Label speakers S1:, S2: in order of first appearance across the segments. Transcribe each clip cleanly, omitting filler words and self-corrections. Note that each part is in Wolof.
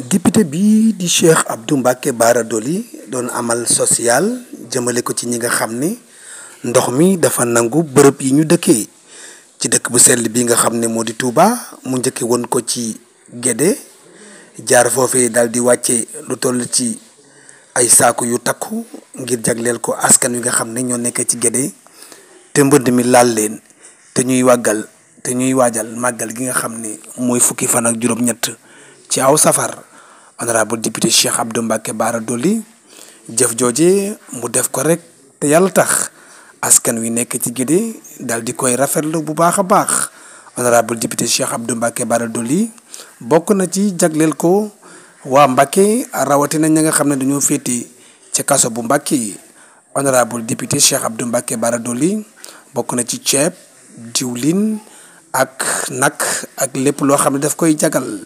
S1: député bi di Cheikh Abdou Mbacké Bara Dolly doon amal social jëmale ko ci ñi nga xam ni ndox mi dafa nangu bërëb yi ñu dëkkee ci dëkk bu sell bi nga xam ne moo di Touba mu njëkke woon ko ci Guédé jaar foofee daal di wàcce lu toll ci ay saaku yu takku ngir jagleel ko askan wi nga xam ne ñoo nekk ci Guédé te mbënd mi laal leen te ñuy waajal màggal gi nga xam ne mooy fukki fan ak juróom-ñett ci aw safar. honorable député Cheikh Abdou Mbacké Bara Dolly jëf jooje mu def ko rek te yàlla tax askan wi nekk ci Guédé daal di koy rafetlu bu baax a baax. honorable député Cheikh Abdou Mbacké Bara Dolly bokk na ci jagleel ko waa Mbacké rawatina ña nga xam ne dañoo féete ca kaso bu Mbacké. honorable député Cheikh Abdou Mbacké Bara Dolly bokk na ci ceeb diwlin ak nag ak lépp loo xam ne daf koy jagal.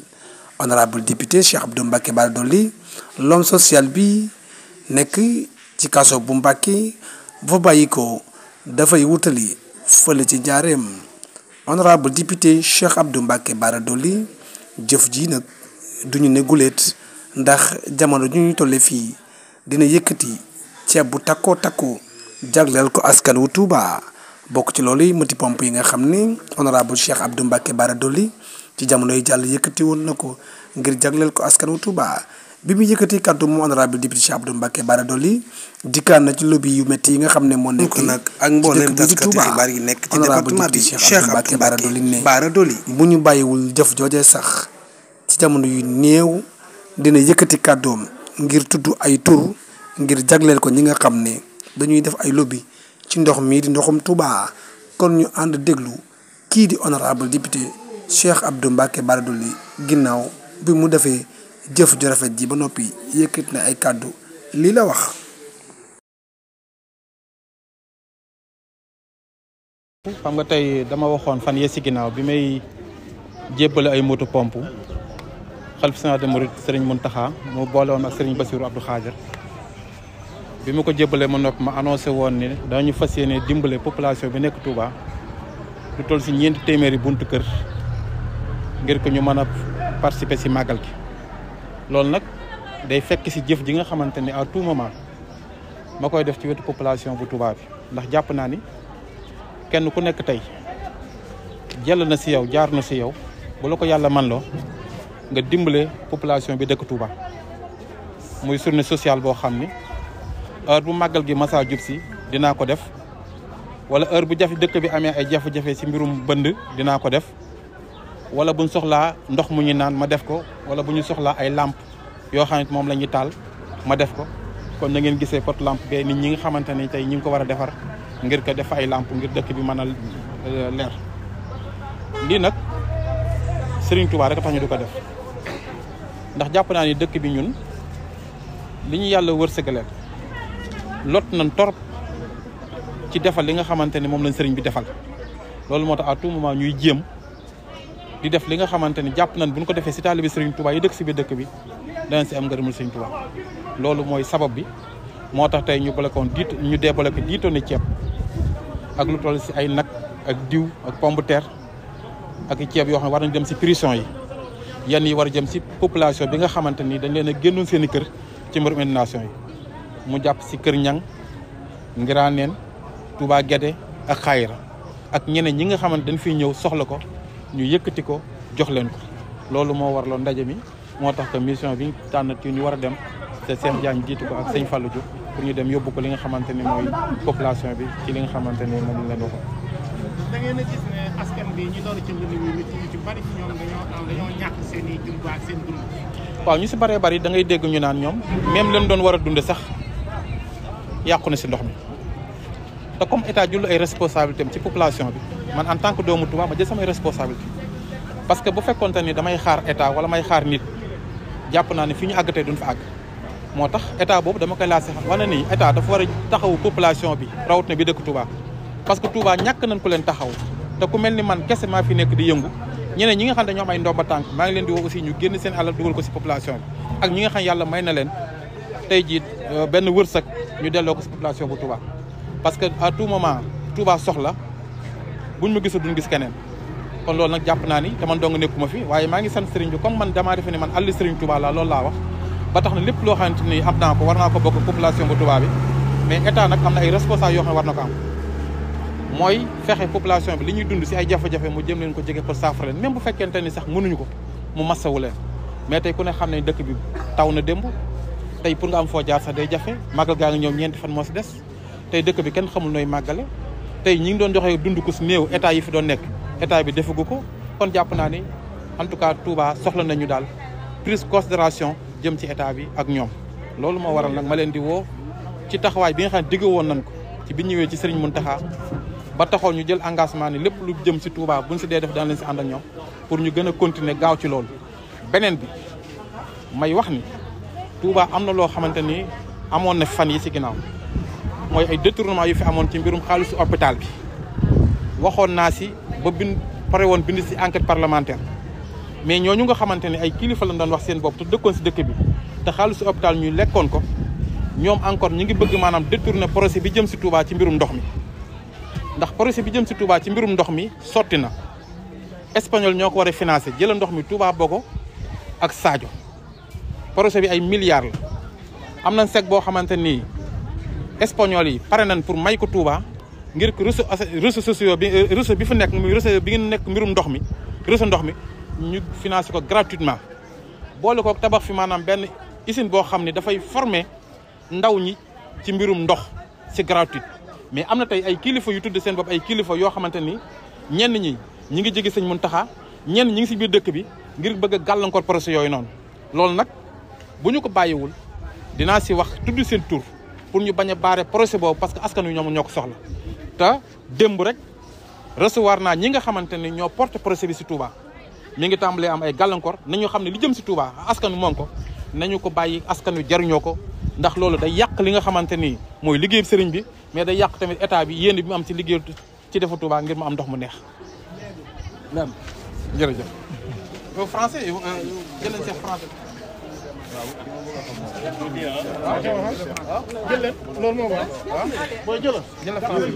S1: honorable député Cheikh Abdou Mbacké Bara Dolly l'homme social bi nekk ci kaso bu Mbacké bu fa bàyyi ko dafay wutali fële ci njaareem. honorable député Cheikh Abdou Mbacké Bara Dolly jëf ji nag duñu ne guléet ndax jamono ju ñu tolle fii dina yëkkati ceeb bu takkoo takku jagleel ko askan wu Touba bokk ci loolu mati pompe yi nga xam ni honorable Cheikh Abdou Mbacké Bara Dolly ci jamono yi jàll yëkkati woon na ko ngir jagleel ko askan wu Touba bi mu yëkkati kàddu mu honorable député Cheikh Abdou Mbacké Bara Dolly dikkaan na ci lobby yu métti yi nga xam ne moo nekk
S2: nag ak mboolem taskati xibaar yi nekk ci département bi
S1: Cheikh Abdou Mbacké Bara Dolly bu ñu bàyyiwul jëf joojee sax ci jamono yu néew dina yëkkati kàddoom ngir tudd ay tur ngir jagleel ko ñi nga xam ne dañuy def ay lobby ci ndox mii di ndoxum Touba kon ñu ànd déglu kii di honorable député Cheikh Abdou Mbacké Bara Dolly ginnaaw bi mu defee jëf ju rafet ji ba noppi yëkkati na ay kàddu lii la wax.
S3: xam nga tey dama waxoon fan yee si ginnaaw bi may jébbale ay moto pompe xalifa général des mourides Serigne Mountakha mu boole woon ak Serigne Bassirou Abdou Khadir bi ma ko jébbalee ma noppi ma annoncé woon ne dañu fas yéene dimbale population bi nekk Touba lu toll si 4 téeméeri buntu kër ngir ko ñu mën a participer si màggal gi. loolu nag day fekk si jëf ji nga xamante ni à tout moment ma koy def ci wetu population bu Touba bi ndax jàpp naa ni kenn ku nekk tey jël na si yow jaar na si yow bu la ko yàlla man loo nga dimbale population bi dëkk Touba muy journée sociale boo xam ni heure bu màggal gi masa jub si dinaa ko def wala heure bu dëkk bi amee ay jafe-jafe si mbirum bënd dinaa ko def wala buñ soxlaa ndox mu ñu naan ma def ko wala bu ñu soxlaa ay lampe yoo xam ne moom la ñuy taal ma def ko kon na ngeen gisee pot lampe bee nit ñi nga xamante ne tey ñi ngi ko war a defar ngir ko def ay lampe ngir dëkk bi mën a leer. lii nag Serigne Touba rek tax ñu di ko def ndax jàpp naa ni dëkk bi ñun li ñu yàlla wërsëgaleel lot nañ torop ci defal li nga xamante ne moom lañ Serigne bi defal loolu moo tax à tout moment ñuy jéem. di def li nga xamante ni jàpp nañ bu ñu ko defee si taalibe Serigne Touba yi dëkk si biir dëkk bi danañ si am ngërëmul Serigne Touba loolu mooy sabab bi moo tax tey ñu débloqué 10 tonnes ceeb ak lu toll si ay nag ak diw ak pomme de terre ak ceeb yoo xam ne war nañ dem si prison yi yenn yi war a jëm si population bi nga xamante ni dañ leen a génnoon seen i kër ci mbirum inondation yi mu jàpp si Kër Ñang Ngiraneen Touba Guédé ak Xayra ak ñeneen ñi nga xamante dañ fiy ñëw soxla ko ñu yëkkati ko jox leen ko loolu moo waraloon ndaje mi moo tax que mission bi tànn ci ñu war a dem te Cheikh Diagne jiitu ko ak sëñ Fallou Diop pour ñu dem yóbbu ko li nga xamante ni mooy population bi ci li nga xamante ni moom lañ leen waxoon.
S4: da ngeen a gis ne askan bi ñu doon ci mbir mi ñu ci bari ci ñoom dañoo ñàkk seen i jumtuwaay seen dund.
S3: waaw ñu si bëree bëri da ngay dégg ñu naan ñoom même leen doon war a dunde sax yàqu na si ndox mi te comme état jël ay responsabilités am ci population bi. man en tant que doomu Touba ma jël samay responsabilité parce que bu fekkoonte ni damay xaar état wala may xaar nit jàpp naa ne fi ñu àggatee duñ fa àgg moo tax état boobu dama koy laajte xam wane ni état dafa war a taxawu population bi rawat na bi dëkk Touba parce que Touba ñàkk nañ ko leen taxaw te ku mel ni man kese maa fi nekk di yëngu ñeneen ñi nga xam ne dañoo am ay ndomba tànk maa ngi leen di woo aussi ñu génn seen alal dugal ko si population bi ak ñi nga xam yàlla may na leen tey jii benn wërsëg ñu delloo ko si population bu Touba parce que à tout moment Touba soxla buñ ma gisul duñ gis keneen kon loolu nag jàpp naa ni te man dong nekkuma fi waaye maa ngi sant sëriñ bi comme man damaa defe ni man àlli sëriñ Touba la loolu laa wax ba tax na lépp loo xamante ni am naa ko war naa ko bokk population bu Touba bi mais état nag am na ay responsable yoo xam ne war na ko am mooy fexe population bi li ñuy dund si ay jafe-jafe mu jëm leen ko jege pour saafara leen même bu fekkente ni sax mënuñu ko mu massawu leen mais tey ku ne xam ne dëkk bi taw na démb tey pour nga am foo jaar sax day jafe màggal gaa ngi ñëw ñeenti fan moo si des tey dëkk bi kenn xamul nooy màggale tey ñi ngi doon joxe dund ko si néew état yi fi doon nekk état bi defagu ko kon jàpp naa ni en tout cas Touba soxla nañu daal prise considération jëm ci état bi ak ñoom loolu moo waral nag ma leen di woo ci taxawaay bi nga xam ne digg woon nañ ko ci bi ñëwee ci Serigne Mountakha ba taxoon ñu jël engagement ni lépp lu jëm si Touba buñ si dee def daan leen si ànd ak ñoom pour ñu gën a continuer gaaw ci loolu beneen bi may wax ni Touba am na loo xamante ni amoon na fan yi si ginnaaw mooy ay détournement yu fi amoon ci mbirum xaalisu hôpital bi waxoon naa si ba pare woon bind si enquête parlementaire mais ñooñu nga xamante ni ay kilifa lañ doon wax seen bopp te dëkkoon si dëkk bi te xaalisu hôpital ñuy lekkoon ko ñoom encore ñu ngi bëgg maanaam détourner projet bi jëm si Touba ci mbirum ndox mi ndax projet bi jëm si Touba ci mbirum ndox mi sotti na espagnol ñoo ko war a financé jëla ndox mi Touba Bogo ak Sadio projet bi ay milliards la am nañ sec boo xamante ni espagnol yi pare nañ pour may ko Touba ngir ko réseaux sociaux bi réseau bi fi nekk muy réseau bi ngeen nekk mbirum ndox mi réseau ndox mi ñu financé ko gratuitement boole ko tabax fi maanaam benn usine boo xam ne dafay former ndaw ñi ci mbirum ndox c'est gratuit mais am na tey ay kilifa yu tudd seen bopp ay kilifa yoo xamante ni ñenn ñi ngi jege Sëñ Mountakha ñenn ñi ngi si biir dëkk bi ngir bëgg a gàllankoor projet yooyu noonu loolu nag bu ñu ko bàyyiwul dinaa si wax tudd seen tur pour ñu bañ a baare projet boobu parce que askan wi ñoom ñoo ko soxla te démb rek recevoir naa ñi nga xamante ni ñoo porte projet bi si Touba mi ngi tàmbalee am ay gàllankoor nañu xam ne li jëm si Touba askan wi moom ko nañu ko bàyyi askan wi jariñoo ko ndax loolu day yàq li nga xamante ni mooy liggéey sëriñ bi mais day yàq tamit état bi yéen bi mu am ci liggéey ci defu Touba ngir mu am ndox mu neex. même jërëjëf. français jëleen seen français.
S4: waaw jël leen loolu moo ko booy jëlal français.